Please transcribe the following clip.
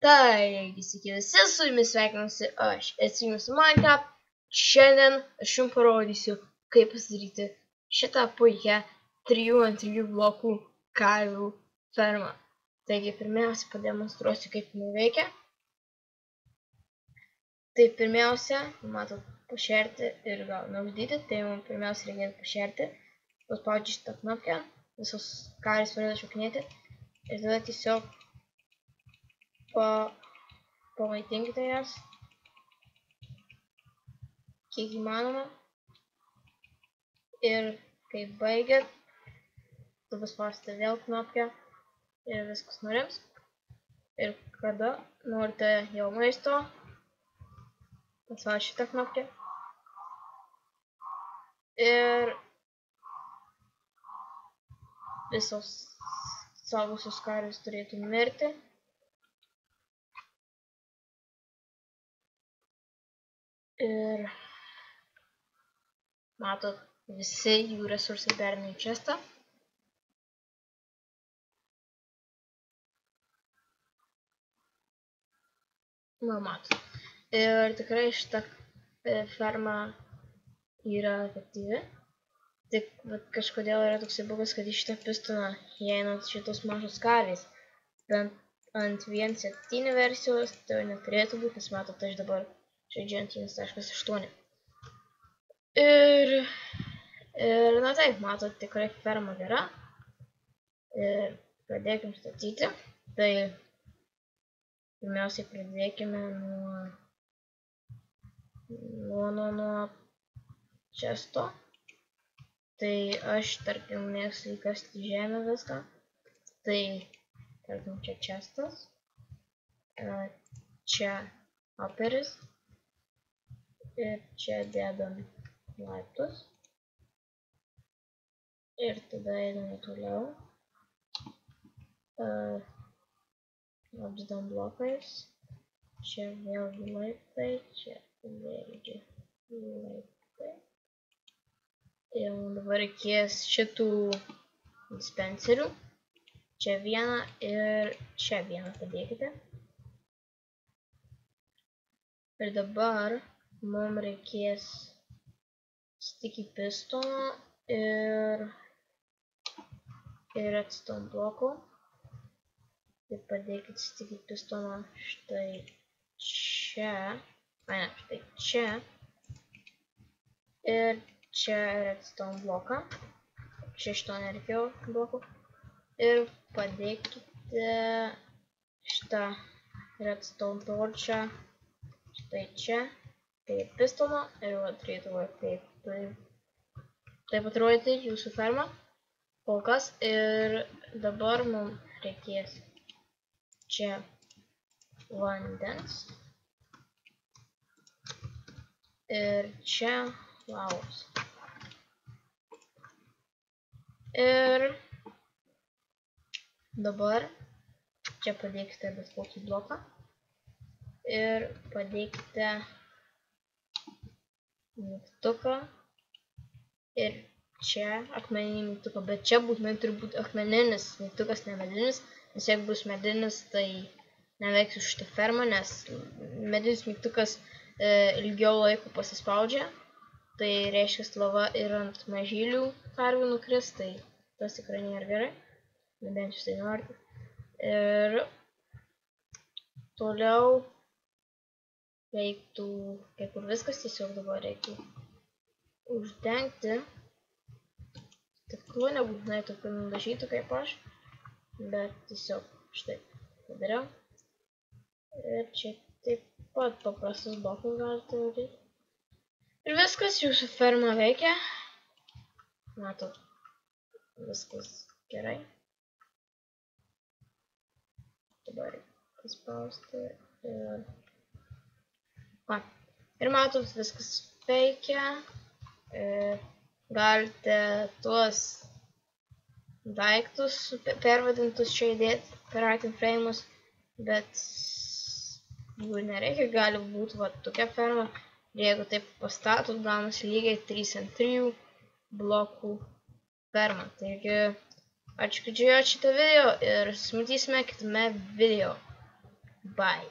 Taigi, sveiki visi, su jumis sveikinuosi aš, esu jūsų Minecraft. Šiandien aš jums parodysiu, kaip pasidaryti šitą puikią 3 ant 3 blokų karvių fermą. Taigi, pirmiausia, pademonstruosiu, kaip jinai veikia. Tai pirmiausia, matot, pašerti ir gal neuždyti, tai mums pirmiausia reikėtų pašerti. Paspaudžiu šitą knopkę, visos karvės pradeda šokinėti ir tada tiesiog pamaitinkite jas kiek įmanoma ir kai baigiat, tu paspausite vėl knopkę ir viskas nurims. Ir kada norite jau maisto, paspausite šitą knopkę ir visos suaugusios karvės turėtų mirti. Ir matot, visi jų resursai perina į chestą. Na, matot. Ir tikrai šita ferma yra efektyvi. Tik kažkodėl yra toksai bugas, kad į šitą pistoną įeina šitos mažos karvės. Bent ant 1.7 versijos tai neturėtų būti, nes matot, aš dabar žaidžiu ant 1.8. Ir na taip, matot, tikrai ferma gera. Ir pradėkim statyti. Tai pirmiausiai pradėkime nuo chesto. Tai aš, tarkim, mėgstu įkasti žemę viską. Tai, tarkim, čia chestas. Čia aperis. Ir čia dedam laiptus. Ir tada einame toliau. Apdedam blokais. Čia vėlgi laiptai. Čia vėlgi laiptai. Ir mums dabar reikės šitų dispenserių. Čia vieną ir čia vieną padėkite. Ir dabar mums reikės sticky pistono ir redstone blokų. Tai padėkite sticky pistono štai čia. Štai čia. Ir čia redstone bloką. Šito nereikėjo blokų. Ir padėkite šitą redstone torčą štai čia. Kaip pistono ir turėtų taip atrodyti jūsų ferma kol kas. Ir dabar mums reikės čia vandens ir čia lavos. Ir dabar čia padėkite bet kokį bloką ir padėkite mygtuką ir čia akmeninį mygtuką, bet čia būtinai turi būti akmeninis mygtukas, ne medinis, nes jeigu bus medinis, tai neveiks už šitą fermą, nes medinis mygtukas ilgiau laiko pasispaudžia, tai reiškia lava ir ant mažylių karvių nukris, tai tas tikrai nėra gerai, bent jūs tai norite. Ir toliau reiktų, kaip ir viskas, tiesiog dabar reiktų uždengti stiklu, nebūtinai tokiu nudažytų kaip aš, bet tiesiog štai padariau. Ir čia taip pat paprastus blokus galite daryti. Ir viskas, jūsų ferma veikia. Matot, viskas gerai. Dabar paspausti ir matot, viskas veikia. Galite tuos daiktus pervadintus čia įdėti per item frame'us, bet jų nereikia, gali būti va tokia ferma. Ir jeigu taip pastatot, gaunasi lygiai 3 ant 3 blokų ferma. Taigi, ačiū, kad žiūrėjote šitą video ir susimatysime kitame video. Bye.